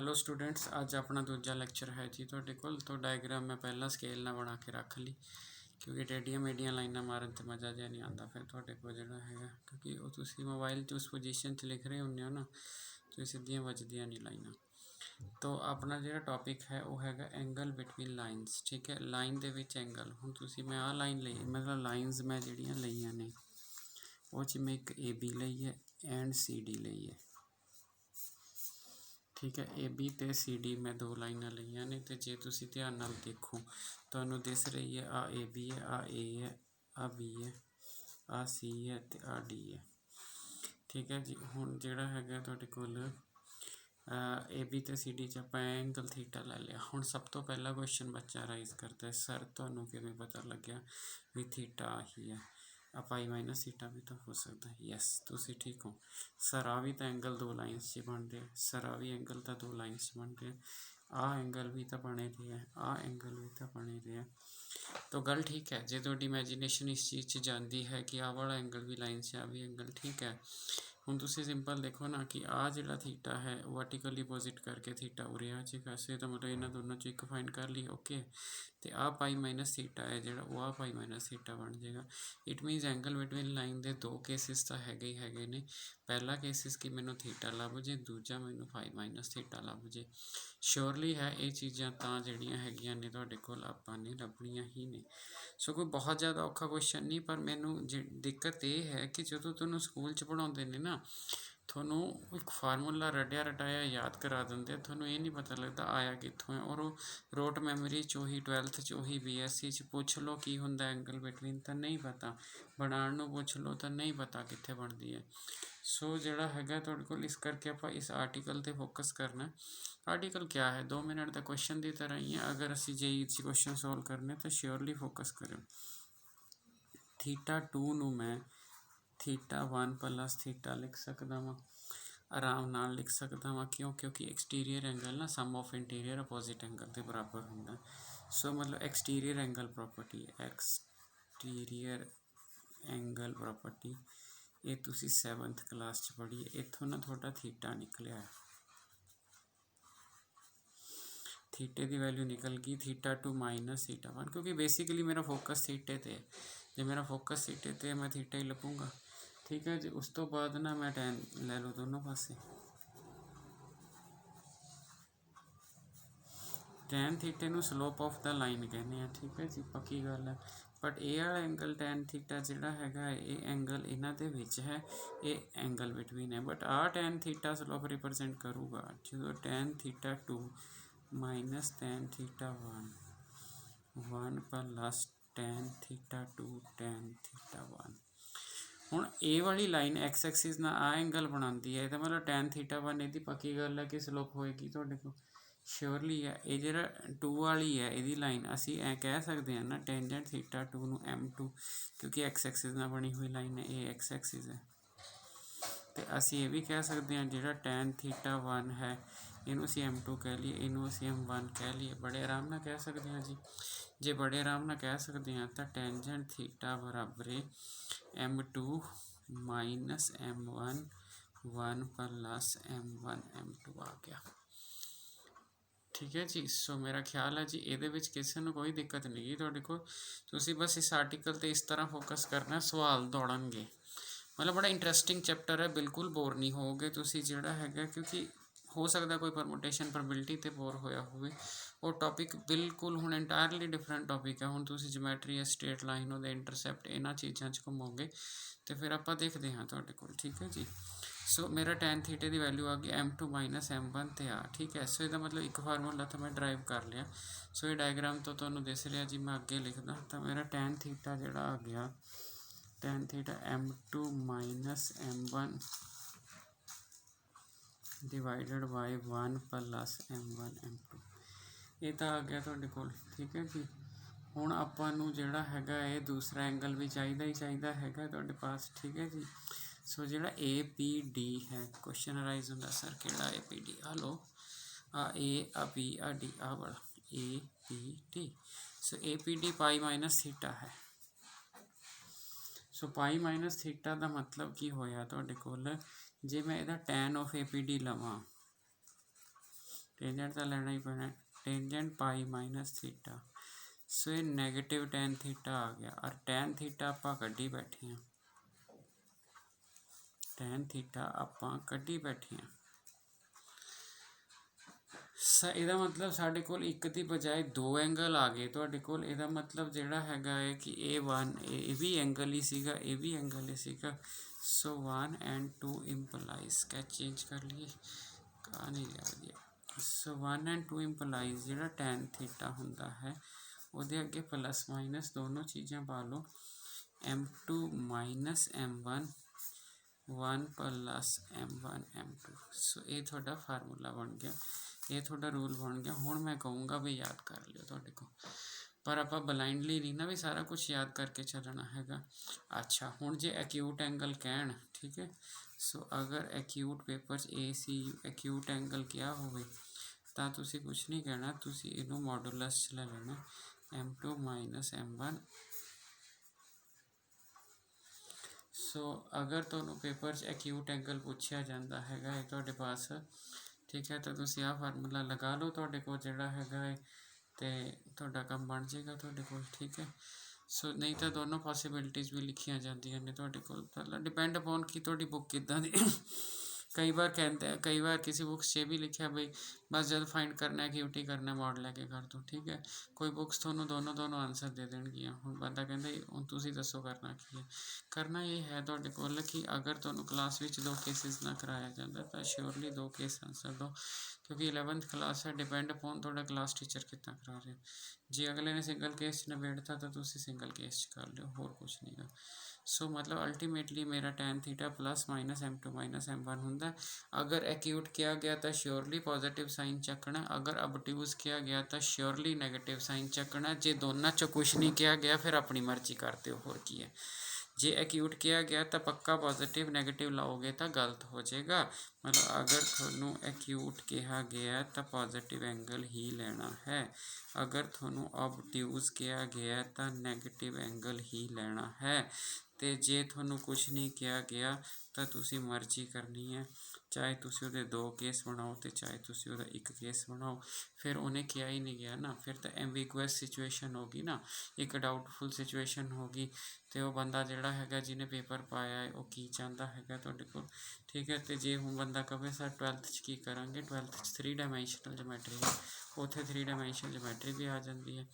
Hello students, ਅੱਜ ਆਪਣਾ ਦੂਜਾ ਲੈਕਚਰ ਹੈ ਜੀ ਤੁਹਾਡੇ ਕੋਲ। ਤੋਂ ਡਾਇਗਰਾਮ ਮੈਂ ਪਹਿਲਾਂ ਸਕੇਲ ਨਾਲ ਬਣਾ ਕੇ ਰੱਖ ਲਈ, ਕਿਉਂਕਿ ਟੇਡੀਆਂ ਮੇਡੀਆਂ ਲਾਈਨਾਂ ਮਾਰਨ 'ਤੇ ਮਜ਼ਾ ਜਿਹਾ ਨਹੀਂ ਆਉਂਦਾ ਫਿਰ ਤੁਹਾਡੇ ਕੋਲ ਜਿਹੜਾ ਹੈਗਾ, ਕਿਉਂਕਿ ਉਹ ਤੁਸੀਂ ਮੋਬਾਈਲ 'ਚ ਉਸ ਪੋਜੀਸ਼ਨ 'ਚ ਲਿਖ ਰਹੇ ਹੁੰਦੇ ਹੋ ਨਾ, ਤੁਸੀਂ ਸਿੱਧੀਆਂ ਵੱਜਦੀਆਂ ਨਹੀਂ ਲਾਈਨਾਂ। ਤੋਂ ਆਪਣਾ ਜਿਹੜਾ ਟੌਪਿਕ ਹੈ ਉਹ ਹੈਗਾ ਐਂਗਲ ਬਿਟਵੀਨ ਲਾਈਨਸ। ਠੀਕ ਹੈ, ਲਾਈਨ ਦੇ ਵਿੱਚ ਐਂਗਲ। ਹੁਣ ਤੁਸੀਂ ਮੈਂ ਆਹ ਲਾਈਨ ਲਈ, ਮਤਲਬ ਲਾਈਨਸ ਮੈਂ ਜਿਹੜੀਆਂ ਲਈਆਂ ਨੇ ਉਹ 'ਚ ਮੈਂ ਇੱਕ AB ਲਈ ਹੈ ਐਂਡ CD ਲਈ ਹੈ। ਠੀਕ ਹੈ, AB ਅਤੇ CD ਮੈਂ ਦੋ ਲਾਈਨਾਂ ਲਈਆਂ ਨੇ, ਅਤੇ ਜੇ ਤੁਸੀਂ ਧਿਆਨ ਨਾਲ ਦੇਖੋ ਤੁਹਾਨੂੰ ਦਿਸ ਰਹੀ ਹੈ ਆਹ AB ਹੈ, ਆਹ A ਹੈ, ਆਹ B ਹੈ, ਆਹ C ਹੈ ਅਤੇ ਆਹ D ਹੈ। ਠੀਕ ਹੈ ਜੀ, ਹੁਣ ਜਿਹੜਾ ਹੈਗਾ ਤੁਹਾਡੇ ਕੋਲ AB ਅਤੇ CD 'ਚ ਆਪਾਂ ਐਂਗਲ ਥੀਟਾ ਲੈ ਲਿਆ। ਹੁਣ ਸਭ ਤੋਂ ਪਹਿਲਾ ਕੁਐਸਚਨ ਬੱਚਾ ਰਾਈਜ਼ ਕਰਦਾ ਹੈ, ਸਰ ਤੁਹਾਨੂੰ ਕਿਵੇਂ ਪਤਾ ਲੱਗਿਆ ਵੀ ਥੀਟਾ ਆਹੀ ਹੈ? ਆ ਪਾਈ ਮਾਈਨਸ ਥੀਟਾ ਵੀ ਤਾਂ ਹੋ ਸਕਦਾ। ਯੈਸ, ਤੁਸੀਂ ਠੀਕ ਹੋ ਸਰ। ਆ ਵੀ ਤਾਂ ਐਂਗਲ ਦੋ ਲਾਈਨਸ 'ਚ ਬਣ ਰਿਹਾ ਸਰ, ਆ ਵੀ ਐਂਗਲ ਤਾਂ ਦੋ ਲਾਈਨਸ 'ਚ ਬਣ ਰਿਹਾ, ਆਹ ਐਂਗਲ ਵੀ ਤਾਂ ਬਣੇ ਰਿਹਾ, ਆਹ ਐਂਗਲ ਵੀ ਤਾਂ ਬਣੇ ਰਿਹਾ। ਤਾਂ ਗੱਲ ਠੀਕ ਹੈ, ਜੇ ਤੁਹਾਡੀ ਇਮੈਜੀਨੇਸ਼ਨ ਇਸ ਚੀਜ਼ 'ਚ ਜਾਂਦੀ ਹੈ ਕਿ ਆਹ ਵਾਲਾ ਐਂਗਲ ਵੀ ਲਾਈਨ 'ਚ, ਆ ਵੀ ਐਂਗਲ ਠੀਕ ਹੈ। ਹੁਣ ਤੁਸੀਂ ਸਿੰਪਲ ਦੇਖੋ ਨਾ ਕਿ ਆਹ ਜਿਹੜਾ ਥੀਟਾ ਹੈ ਉਹ ਵਰਟੀਕਲੀ ਅਪੋਜ਼ਿਟ ਕਰਕੇ ਥੀਟਾ ਉਰੇ ਆ ਜਾਏਗਾ। ਸੋ ਇਹਦਾ ਮਤਲਬ ਇਹਨਾਂ ਦੋਨਾਂ 'ਚ ਇੱਕ ਫਾਈਂਡ ਕਰ ਲਈ। ਓਕੇ, ਅਤੇ ਆਹ ਪਾਈ ਮਾਈਨਸ ਥੀਟਾ ਹੈ ਜਿਹੜਾ, ਉਹ ਆਹ ਪਾਈ ਮਾਈਨਸ ਥੀਟਾ ਬਣ ਜਾਏਗਾ। It means angle between line ਦੇ ਦੋ ਕੇਸਿਸ ਤਾਂ ਹੈਗੇ ਹੀ ਹੈਗੇ ਨੇ। ਪਹਿਲਾ ਕੇਸਿਸ ਕਿ ਮੈਨੂੰ ਥੀਟਾ ਲੱਭ ਜੇ, ਦੂਜਾ ਮੈਨੂੰ ਪਾਈ ਮਾਈਨਸ ਥੀਟਾ ਲੱਭ ਜੇ। ਸ਼ੋਰਲੀ ਹੈ ਇਹ ਚੀਜ਼ਾਂ ਤਾਂ ਜਿਹੜੀਆਂ ਹੈਗੀਆਂ ਨੇ ਤੁਹਾਡੇ ਕੋਲ ਆਪਾਂ ਨੇ ਲੱਭਣੀਆਂ ਹੀ ਨੇ। ਸੋ ਕੋਈ ਬਹੁਤ ਜ਼ਿਆਦਾ ਔਖਾ ਕੁਐਸਚਨ ਨਹੀਂ, ਪਰ ਮੈਨੂੰ ਦਿੱਕਤ ਇਹ ਹੈ ਕਿ ਜਦੋਂ ਤੁਹਾਨੂੰ ਸਕੂਲ 'ਚ ਪੜ੍ਹਾਉਂਦੇ ਨੇ ਨਾ, ਤੁਹਾਨੂੰ ਇੱਕ ਫਾਰਮੂਲਾ ਰੱਟਿਆ ਰਟਾਇਆ ਯਾਦ ਕਰਾ ਦਿੰਦੇ, ਤੁਹਾਨੂੰ ਇਹ ਨਹੀਂ ਪਤਾ ਲੱਗਦਾ ਆਇਆ ਕਿੱਥੋਂ ਹੈ। ਔਰ ਉਹ ਰੋਟ ਮੈਮਰੀ 'ਚ ਉਹੀ 12th 'ਚ ਉਹੀ BSc 'ਚ ਪੁੱਛ ਲਓ ਕੀ ਹੁੰਦਾ ਐਂਗਲ ਬਿਟਵੀਨ, ਤਾਂ ਨਹੀਂ ਪਤਾ। ਬਣਾਉਣ ਨੂੰ ਪੁੱਛ ਲਓ ਤਾਂ ਨਹੀਂ ਪਤਾ ਕਿੱਥੇ ਬਣਦੀ ਹੈ। ਸੋ ਜਿਹੜਾ ਹੈਗਾ ਤੁਹਾਡੇ ਕੋਲ, ਇਸ ਕਰਕੇ ਆਪਾਂ ਇਸ ਆਰਟੀਕਲ 'ਤੇ ਫੋਕਸ ਕਰਨਾ। ਆਰਟੀਕਲ ਕਿਆ ਹੈ, 2 ਮਿੰਟ ਦਾ ਕੁਐਸਚਨ ਦੀ ਤਰ੍ਹਾਂ ਹੀ ਹੈ। ਅਗਰ ਅਸੀਂ JEE 'ਚ ਕੁਐਸਚਨ ਸੋਲਵ ਕਰਨੇ ਤਾਂ ਸ਼ਿਓਰਲੀ ਫੋਕਸ ਕਰਿਓ। ਥੀਟਾ 2 ਨੂੰ ਮੈਂ ਥੀਟਾ 1 ਪਲਸ ਥੀਟਾ ਲਿਖ ਸਕਦਾ ਵਾਂ, ਆਰਾਮ ਨਾਲ ਲਿਖ ਸਕਦਾ ਵਾਂ। ਕਿਉਂਕਿ ਐਕਸਟੀਰੀਅਰ ਐਂਗਲ ਨਾ some of interior opposite angle ਦੇ ਬਰਾਬਰ ਹੁੰਦਾ। ਸੋ ਮਤਲਬ exterior angle property, exterior angle property ਇਹ ਤੁਸੀਂ 7th ਕਲਾਸ 'ਚ ਪੜ੍ਹੀ ਹੈ। ਇੱਥੋਂ ਨਾ ਤੁਹਾਡਾ ਥੀਟਾ ਨਿਕਲਿਆ ਹੈ, ਥੀਟੇ ਦੀ ਵੈਲਿਊ ਨਿਕਲ ਗਈ ਥੀਟਾ 2 ਮਾਈਨਸ ਥੀਟਾ 1, ਕਿਉਂਕਿ ਬੇਸਿਕਲੀ ਮੇਰਾ ਫੋਕਸ ਥੀਟੇ 'ਤੇ ਹੈ। ਜੇ ਮੇਰਾ ਫੋਕਸ ਥੀਟੇ 'ਤੇ ਮੈਂ ਥੀਟਾ ਹੀ ਲੱਭੂੰਗਾ। ਠੀਕ ਹੈ ਜੀ, ਉਸ ਤੋਂ ਬਾਅਦ ਨਾ ਮੈਂ ਟੈਨ ਲੈ ਲਓ ਦੋਨੋਂ ਪਾਸੇ। ਟੈਨ ਥੀਟੇ ਨੂੰ ਸਲੋਪ ਆਫ ਦਾ ਲਾਈਨ ਕਹਿੰਦੇ ਆ। ਠੀਕ ਹੈ ਜੀ, ਪੱਕੀ ਗੱਲ ਹੈ। ਬਟ ਇਹ ਵਾਲਾ ਐਂਗਲ ਟੈਨ ਥੀਟਾ ਜਿਹੜਾ ਹੈਗਾ ਇਹ ਐਂਗਲ ਇਹਨਾਂ ਦੇ ਵਿੱਚ ਹੈ, ਇਹ ਐਂਗਲ ਬਿਟਵੀਨ ਹੈ। ਬਟ ਆਹ ਟੈਨ ਥੀਟਾ ਸਲੋਪ ਰਿਪਰਜੈਂਟ ਕਰੂਗਾ ਜਦੋਂ ten theta 2 minus ten theta 1 plus ten theta 2 ten theta 1। ਹੁਣ ਇਹ ਵਾਲੀ ਲਾਈਨ ਐਕਸ ਐਕਸਿਸ ਨਾਲ ਆਹ ਐਂਗਲ ਬਣਾਉਂਦੀ ਹੈ, ਇਹਦਾ ਮਤਲਬ ਟੈਨ ਥੀਟਾ 1 ਇਹਦੀ ਪੱਕੀ ਗੱਲ ਹੈ ਕਿ ਸਲੋਪ ਹੋਏਗੀ ਤੁਹਾਡੇ ਕੋਲ, ਸ਼ਿਓਰਲੀ ਹੈ। ਇਹ ਜਿਹੜਾ 2 ਵਾਲੀ ਹੈ ਇਹਦੀ ਲਾਈਨ, ਅਸੀਂ ਐਂ ਕਹਿ ਸਕਦੇ ਹਾਂ ਨਾ ਟੈਂਜੈਂਟ ਥੀਟਾ 2 ਨੂੰ M2, ਕਿਉਂਕਿ ਐਕਸ ਐਕਸਿਸ ਨਾਲ ਬਣੀ ਹੋਈ ਲਾਈਨ ਹੈ, ਇਹ ਐਕਸ ਐਕਸਿਸ ਹੈ। ਅਤੇ ਅਸੀਂ ਇਹ ਵੀ ਕਹਿ ਸਕਦੇ ਹਾਂ ਜਿਹੜਾ ਟੈਨ ਥੀਟਾ 1 ਹੈ ਇਹਨੂੰ ਅਸੀਂ M2 ਕਹਿ ਲਈਏ, ਇਹਨੂੰ ਅਸੀਂ M1 ਕਹਿ ਲਈਏ। ਬੜੇ ਆਰਾਮ ਨਾਲ ਕਹਿ ਸਕਦੇ ਹਾਂ ਜੀ। ਜੇ ਬੜੇ ਆਰਾਮ ਨਾਲ ਕਹਿ ਸਕਦੇ ਹਾਂ ਤਾਂ ਟੈਂਜੈਂਟ ਥੀਟਾ ਬਰਾਬਰ M2 minus M1 1 plus M1 M2 ਆ ਗਿਆ। ਠੀਕ ਹੈ ਜੀ, ਸੋ ਮੇਰਾ ਖਿਆਲ ਹੈ ਜੀ ਇਹਦੇ ਵਿੱਚ ਕਿਸੇ ਨੂੰ ਕੋਈ ਦਿੱਕਤ ਨਹੀਂ ਗੀ ਤੁਹਾਡੇ ਕੋਲ। ਤੁਸੀਂ ਬਸ ਇਸ ਆਰਟੀਕਲ 'ਤੇ ਇਸ ਤਰ੍ਹਾਂ ਫੋਕਸ ਕਰਨਾ, ਸਵਾਲ ਦੌੜਨਗੇ। ਮਤਲਬ ਬੜਾ ਇੰਟਰਸਟਿੰਗ ਚੈਪਟਰ ਹੈ, ਬਿਲਕੁਲ ਬੋਰ ਨਹੀਂ ਹੋਵੋਗੇ ਤੁਸੀਂ ਜਿਹੜਾ ਹੈਗਾ, ਕਿਉਂਕਿ ਹੋ ਸਕਦਾ ਕੋਈ ਪਰਮੋਟੇਸ਼ਨ ਪ੍ਰੋਬੇਬਿਲਿਟੀ 'ਤੇ ਬੋਰ ਹੋਇਆ ਹੋਵੇ। ਉਹ ਟੌਪਿਕ ਬਿਲਕੁਲ ਹੁਣ ਇੰਟਾਇਰਲੀ ਡਿਫਰੈਂਟ ਟੌਪਿਕ ਹੈ। ਹੁਣ ਤੁਸੀਂ ਜਿਓਮੈਟਰੀ ਹੈ, ਸਟ੍ਰੇਟ ਲਾਈਨ, ਉਹਦੇ ਇੰਟਰਸੈਪਟ, ਇਹਨਾਂ ਚੀਜ਼ਾਂ 'ਚ ਘੁੰਮੋਗੇ ਅਤੇ ਫਿਰ ਆਪਾਂ ਦੇਖਦੇ ਹਾਂ ਤੁਹਾਡੇ ਕੋਲ। ਠੀਕ ਹੈ ਜੀ, ਸੋ ਮੇਰਾ ਟੈਨ ਥੀਟੇ ਦੀ ਵੈਲਿਊ ਆ ਗਈ M2 ਮਾਈਨਸ M1 ਤੇ ਆ। ਠੀਕ ਹੈ, ਸੋ ਇਹਦਾ ਮਤਲਬ ਇੱਕ ਫਾਰਮੂਲਾ ਤਾਂ ਮੈਂ ਡਰਾਈਵ ਕਰ ਲਿਆ। ਸੋ ਇਹ ਡਾਇਗਰਾਮ ਤੋਂ ਤੁਹਾਨੂੰ ਦਿਸ ਰਿਹਾ ਜੀ, ਮੈਂ ਅੱਗੇ ਲਿਖਦਾ ਤਾਂ ਮੇਰਾ ਟੈਨ ਥੀਟਾ ਜਿਹੜਾ ਆ ਗਿਆ, tan theta M2 minus M1 divided by 1 plus M1 M2, ਇਹ ਤਾਂ ਆ ਗਿਆ ਤੁਹਾਡੇ ਕੋਲ। ਠੀਕ ਹੈ ਜੀ, ਹੁਣ ਆਪਾਂ ਨੂੰ ਜਿਹੜਾ ਹੈਗਾ ਇਹ ਦੂਸਰਾ ਐਂਗਲ ਵੀ ਚਾਹੀਦਾ ਹੀ ਚਾਹੀਦਾ ਹੈਗਾ ਤੁਹਾਡੇ ਪਾਸ। ਠੀਕ ਹੈ ਜੀ, ਸੋ ਜਿਹੜਾ APD ਹੈ, ਕੁਐਸਚਨ ਅਰਾਈਜ਼ ਹੁੰਦਾ ਸਰ ਕਿਹੜਾ APD, ਆ ਲਓ ਆ A ਆ B ਆ D, ਆ ਵਾਲਾ APD। ਸੋ APD ਪਾਈ ਮਾਈਨਸ ਥੀਟਾ ਹੈ। ਸੋ ਪਾਈ ਮਾਈਨਸ ਥੀਟਾ ਦਾ ਮਤਲਬ ਕੀ ਹੋਇਆ ਤੁਹਾਡੇ ਕੋਲ, ਜੇ ਮੈਂ ਇਹਦਾ ਟੈਨ ਆਫ APD ਲਵਾਂ, टेंजेंट तो लेना ही पैना, टेंजेंट पाई माइनस थीटा। सो ये नैगेटिव टैन थीटा आ गया, और टैन थीटा आपां कड्ढी बैठे हैं, टैन थीटा आपां कड्ढी बैठे हैं। ਇਹਦਾ मतलब साढ़े कोल एक की बजाय दो एंगल आ गए ਤੁਹਾਡੇ ਕੋਲ। ਇਹਦਾ मतलब ਜਿਹੜਾ ਹੈਗਾ ਹੈ कि A1 ਇਹ भी एंगल ही ਸੀਗਾ, ਇਹ भी एंगल ही ਸੀਗਾ। सो 1 and 2 इंप्लाइज, क्या चेंज कर लिए, कहा नहीं लिया दिया। सो 1 and 2 इंप्लाइज ਜਿਹੜਾ टैन थीटा ਹੁੰਦਾ है ਉਹਦੇ ਅੱਗੇ प्लस माइनस दोनों चीज़ें पा लो, M2 minus M1 1 plus M1 M2। सो ये थोड़ा फार्मूला बन गया, ये थोड़ा रूल बन गया। हुण मैं कहूँगा भी याद कर लियो तुहाडे को, पर आप ब्लाइंडली नहीं ना भी सारा कुछ याद करके चलना हैगा। अच्छा हुण जे एक्यूट एंगल कहण, ठीक है, सो अगर acute paper A C acute angle क्या होवे तां तुसी कुछ नहीं कहना, तुसी इनू मॉडुलस च ले लेना M2 माइनस M1। सो अगर तुहानू पेपर च एक्यूट एंगल पूछया जाता हैगा है तुहाडे पास, ठीक है, तो तुसी आ फार्मूला लगा लो तुहाडे कोल जिहड़ा हैगा है, तो तुहाडा काम बन जाएगा तुहाडे कोल, ठीक है। सो नहीं तो दोनों पॉसिबिलिटीज़ भी लिखिया जांदियां ने तुहाडे कोल, पहला डिपेंड अपॉन कि तुहाडी बुक किदां दी। कई बार कहते हैं, कई बार किसी बुक्स से भी लिखा भाई बस जब फाइंड करना है एक्यूटी करना मॉड लैके कर दो, ठीक है। कोई बुक्स थोनों दोनों आंसर दे देणगियां। हुण बंदा कहंदा हुण तुसीं दसो करना की है, करना ये है तुहाडे कोल कि अगर तुहानूं क्लास विच 2 केसिस ना कराया जाता तो श्योरली 2 केस आंसर दो, क्योंकि 11th क्लास है, डिपेंड अपॉन तुहाडा क्लास टीचर कितना करा रहे। जे अगले ने सिंगल केस च निबेड़ता तो तुसीं सिंगल केस च कर लियो, होर कुछ नहीं गा। सो मतलब अल्टीमेटली मेरा tan theta plus minus M2 minus M1 होंदा। अगर एक्यूट किया गया तो श्योरली पॉजिटिव साइन चकना, अगर ऑब्ट्यूज किया गया तो श्योरली नैगेटिव साइन चकना। जे दोनों चो कुछ नहीं किया गया फिर अपनी मर्जी करते हो, होर की है। जे एक्यूट किया गया तो पक्का पॉजिटिव, नैगेटिव लाओगे तो गलत हो जाएगा। मतलब अगर थोनू एक्यूट कहा गया तो पॉजिटिव एंगल ही लेना है, अगर थोनू ऑब्ट्यूज किया गया तो नैगेटिव एंगल ही लेना है। तो जे थोनू कुछ नहीं किया गया तो तुसी मर्जी करनी है, चाहे तुसी उहदे 2 केस बनाओ तो चाहे तुसी उहदा 1 केस बनाओ। फिर उन्हें किया ही नहीं गया ना, फिर तो एम्बिगुअस सिचुएशन होगी ना, एक डाउटफुल सिचुएशन होगी। तो वह बंदा जिहड़ा हैगा जिन्हें पेपर पाया है वह की चाहता हैगा तुहाडे कोल, ठीक है। तो जे हुण बंदा कहे सर 12th की करांगे, 12th 3 डायमैंशनल जोमैट्री है, उत्थे 3 डायमैंशनल जोमैट्री भी आ जाती है,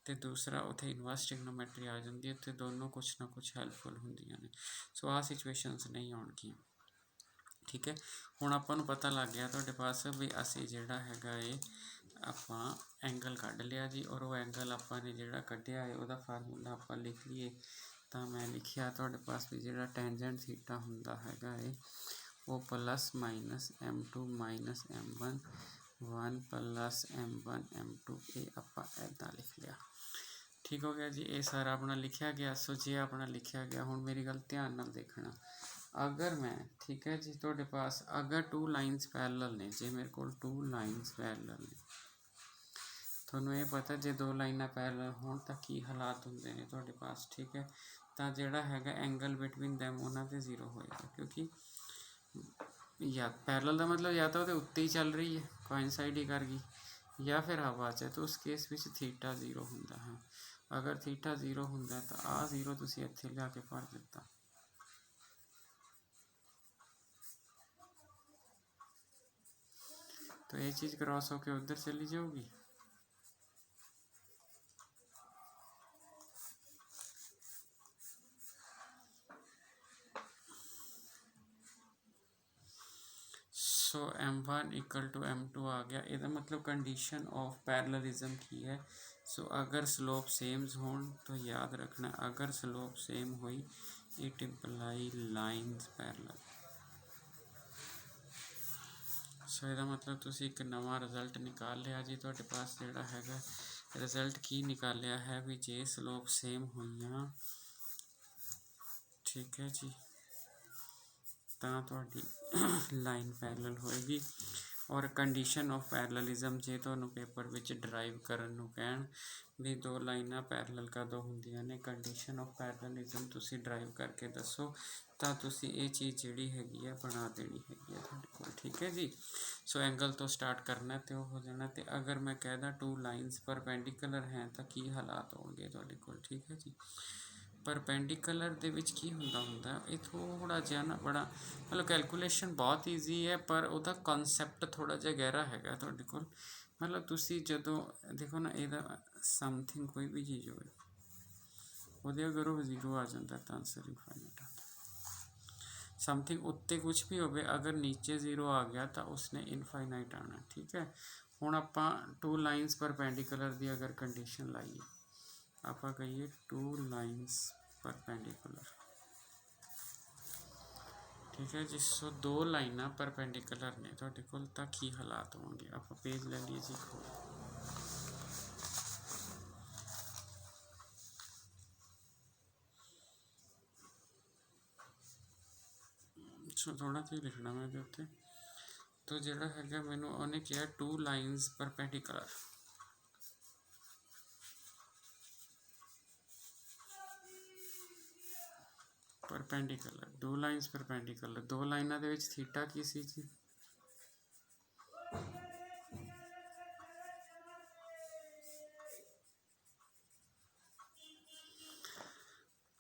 तो दूसरा उत्थे इनवर्स ट्रिग्नोमैट्री आ जाती है, तो दोनों कुछ ना कुछ हैल्पफुल होंदियां ने। सो आ सिचुएशनस नहीं आउणगियां, ठीक है। हुण आपां नूं पता लग गया तुहाडे पास भी असीं जिहड़ा हैगा ये आपां एंगल कढ लिया जी, और वो एंगल आपां ने जिहड़ा कढिया है उहदा फार्मूला आपां लिख लीए। तो मैं लिखिया तुहाडे पास भी जिहड़ा टेंजेंट थीटा हुंदा हैगा है वो plus minus M2 minus M1 1 plus M1 M2, ये आपां इदां लिख लिया, ठीक हो गया जी। ये सारा अपना लिखा गया। सो जे अपना लिखा गया हुण मेरी गल ध्यान नाल देखना। अगर मैं, ठीक है जी, तुहाडे पास अगर 2 लाइन्स पैरेलल ने, जे मेरे कोल 2 लाइन्स पैरेलल ने, थोनू ये पता जे 2 लाइनां पैरेलल होण तां की हालात हुंदे ने तुहाडे पास, ठीक है। तो जिहड़ा हैगा एंगल बिटवीन दैम उन्हां ते 0 होएगा, क्योंकि या पैरेलल का मतलब या तो वो उत्ते ही चल रही है, कोइंसाइड ही कर गई, या फिर हवा च, तो उस केस में थीटा 0 होंदा है। अगर थीटा 0 होंदा तो आ 0 तुसीं इत्थे लिया के भर दिता, तो ये चीज़ क्रॉस होकर उधर चली जाऊगी। सो M1 इक्वल टू M2 आ गया। ਇਹਦਾ मतलब कंडीशन ऑफ पैरेललिज्म की है। सो अगर स्लोप सेम होन तो याद रखना, अगर स्लोप सेम हुई इट इंप्लाई लाइन्स पैरेलल। सो ਇਹਦਾ मतलब ਤੁਸੀਂ एक नवा रिजल्ट निकाल लिया जी। ਤੁਹਾਡੇ पास ਜਿਹੜਾ हैगा रिजल्ट की निकालिया है भी जे स्लोप सेम हुई, ठीक है जी, तो लाइन पैरेलल होएगी। और कंडीशन ऑफ पैरललिज्म जे तुहानूं पेपर विच ड्राइव करन नूं कहण भी दो लाइनां पैरलल कदों हुंदियां ने, कंडीशन ऑफ पैरललिज्म तुसीं ड्राइव करके दसो ਤਾਂ ਤੁਸੀਂ ਇਹ ਚੀਜ਼ ਜਿਹੜੀ ਹੈਗੀ ਆ ਬਣਾ ਦੇਣੀ ਹੈਗੀ ਆ ਤੁਹਾਡੇ ਕੋਲ। ਠੀਕ ਹੈ ਜੀ। ਸੋ ਐਂਗਲ ਤੋਂ ਸਟਾਰਟ ਕਰਨਾ ਤੇ ਉਹ ਹੋ ਜਾਣਾ। ਤੇ ਅਗਰ ਮੈਂ ਕਹਿਦਾ ਟੂ ਲਾਈਨਸ ਪਰਪੈਂਡੀਕੂਲਰ ਹੈ ਤਾਂ ਕੀ ਹਾਲਾਤ ਹੋਣਗੇ ਤੁਹਾਡੇ ਕੋਲ। ਠੀਕ ਹੈ ਜੀ। ਪਰਪੈਂਡੀਕੂਲਰ ਦੇ ਵਿੱਚ ਕੀ ਹੁੰਦਾ ਇਹ ਥੋੜ੍ਹਾ ਜਿਹਾ ਨਾ ਬੜਾ ਮਤਲਬ ਕੈਲਕੂਲੇਸ਼ਨ ਬਹੁਤ ਈਜ਼ੀ ਹੈ, ਪਰ ਉਹਦਾ ਕਨਸੈਪਟ ਥੋੜ੍ਹਾ ਜਿਹਾ ਗਹਿਰਾ ਹੈਗਾ ਤੁਹਾਡੇ ਕੋਲ। ਮਤਲਬ ਤੁਸੀਂ ਜਦੋਂ ਦੇਖੋ ਨਾ ਇਹਦਾ ਸਮਥਿੰਗ ਕੋਈ ਵੀ ਚੀਜ਼ ਹੋਵੇ ਉਹਦੇ ਅਗਰ ਉਹ ਜ਼ੀਰੋ ਆ ਜਾਂਦਾ ਤਾਂ ਆਂਸਰ ਇਨਫਾਈਨਾਈਟ ਆਉਂਦਾ। ਸਮਥਿੰਗ ਉੱਤੇ ਕੁਛ ਵੀ ਹੋਵੇ ਅਗਰ ਨੀਚੇ ਜ਼ੀਰੋ ਆ ਗਿਆ ਤਾਂ ਉਸਨੇ ਇਨਫਾਈਨਾਈਟ ਆਉਣਾ। ਠੀਕ ਹੈ। ਹੁਣ ਆਪਾਂ ਟੂ ਲਾਈਨਸ ਪਰਪੈਂਡੀਕੂਲਰ ਦੀ ਅਗਰ ਕੰਡੀਸ਼ਨ ਲਾਈਏ, ਆਪਾਂ ਕਹੀਏ ਟੂ ਲਾਈਨਸ ਪਰਪੈਂਡੀਕੂਲਰ। ਠੀਕ ਹੈ ਜੀ। ਸੋ ਦੋ ਲਾਈਨਾਂ ਪਰਪੈਂਡੀਕੂਲਰ ਨੇ ਤੁਹਾਡੇ ਕੋਲ ਤਾਂ ਕੀ ਹਾਲਾਤ ਹੋਣਗੇ। ਆਪਾਂ ਪੇਜ ਲੈ ਲਈਏ ਜੀ। ਸੋ ਥੋੜ੍ਹਾ ਜਿਹਾ ਲਿਖਣਾ ਮੈਂ ਇਹਦੇ ਉੱਤੇ। ਤੋ ਜਿਹੜਾ ਹੈਗਾ ਮੈਨੂੰ ਉਹਨੇ ਕਿਹਾ ਟੂ ਲਾਈਨਸ ਪਰਪੈਂਡੀਕੂਲਰ। ਪਰਪੈਂਡੀਕੂਲਰ ਦੋ ਲਾਈਨਸ ਪਰਪੈਂਡੀਕੂਲਰ, ਦੋ ਲਾਈਨਾਂ ਦੇ ਵਿੱਚ ਥੀਟਾ ਕੀ ਸੀ ਜੀ?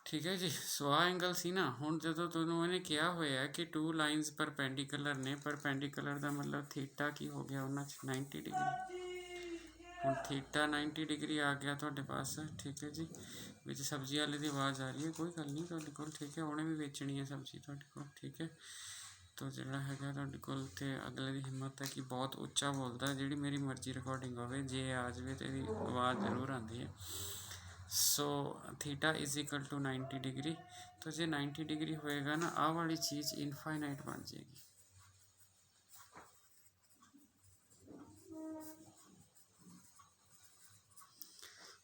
ਠੀਕ ਹੈ ਜੀ। ਸੋ ਆਹ ਐਂਗਲ ਸੀ ਨਾ। ਹੁਣ ਜਦੋਂ ਤੁਹਾਨੂੰ ਇਹਨੇ ਕਿਹਾ ਹੋਇਆ ਕਿ ਟੂ ਲਾਈਨਸ ਪਰਪੈਂਡੀਕੂਲਰ ਨੇ, ਪਰਪੈਂਡੀਕੂਲਰ ਦਾ ਮਤਲਬ ਥੀਟਾ ਕੀ ਹੋ ਗਿਆ ਉਹਨਾਂ 'ਚ 90 ਡਿਗਰੀ। ਹੁਣ ਥੀਟਾ 90 ਡਿਗਰੀ ਆ ਗਿਆ ਤੁਹਾਡੇ ਪਾਸ। ਠੀਕ ਹੈ ਜੀ। ਵਿੱਚ ਸਬਜ਼ੀ ਵਾਲੇ ਦੀ ਆਵਾਜ਼ ਆ ਰਹੀ ਹੈ, ਕੋਈ ਗੱਲ ਨਹੀਂ ਤੁਹਾਡੇ ਕੋਲ। ਠੀਕ ਹੈ। ਉਹਨੇ ਵੀ ਵੇਚਣੀ ਹੈ ਸਬਜ਼ੀ ਤੁਹਾਡੇ ਕੋਲ। ਠੀਕ ਹੈ। ਤੋ ਜਿਹੜਾ ਹੈਗਾ ਤੁਹਾਡੇ ਕੋਲ ਤੇ ਅਗਲੇ ਦੀ ਹਿੰਮਤ ਹੈ ਕਿ ਬਹੁਤ ਉੱਚਾ ਬੋਲਦਾ, ਜਿਹੜੀ ਮੇਰੀ ਮਰਜ਼ੀ ਰਿਕਾਰਡਿੰਗ ਹੋਵੇ ਜੇ ਆ ਜਾਵੇ ਤਾਂ ਇਹਦੀ ਆਵਾਜ਼ ਜ਼ਰੂਰ ਆਉਂਦੀ ਹੈ। ਸੋ theta is equal to 90 degree. ਤਾਂ ਜੇ 90 ਡਿਗਰੀ ਹੋਏਗਾ ਨਾ ਆਹ ਵਾਲੀ ਚੀਜ਼ ਇਨਫਾਈਨਾਈਟ ਬਣ ਜਾਏਗੀ।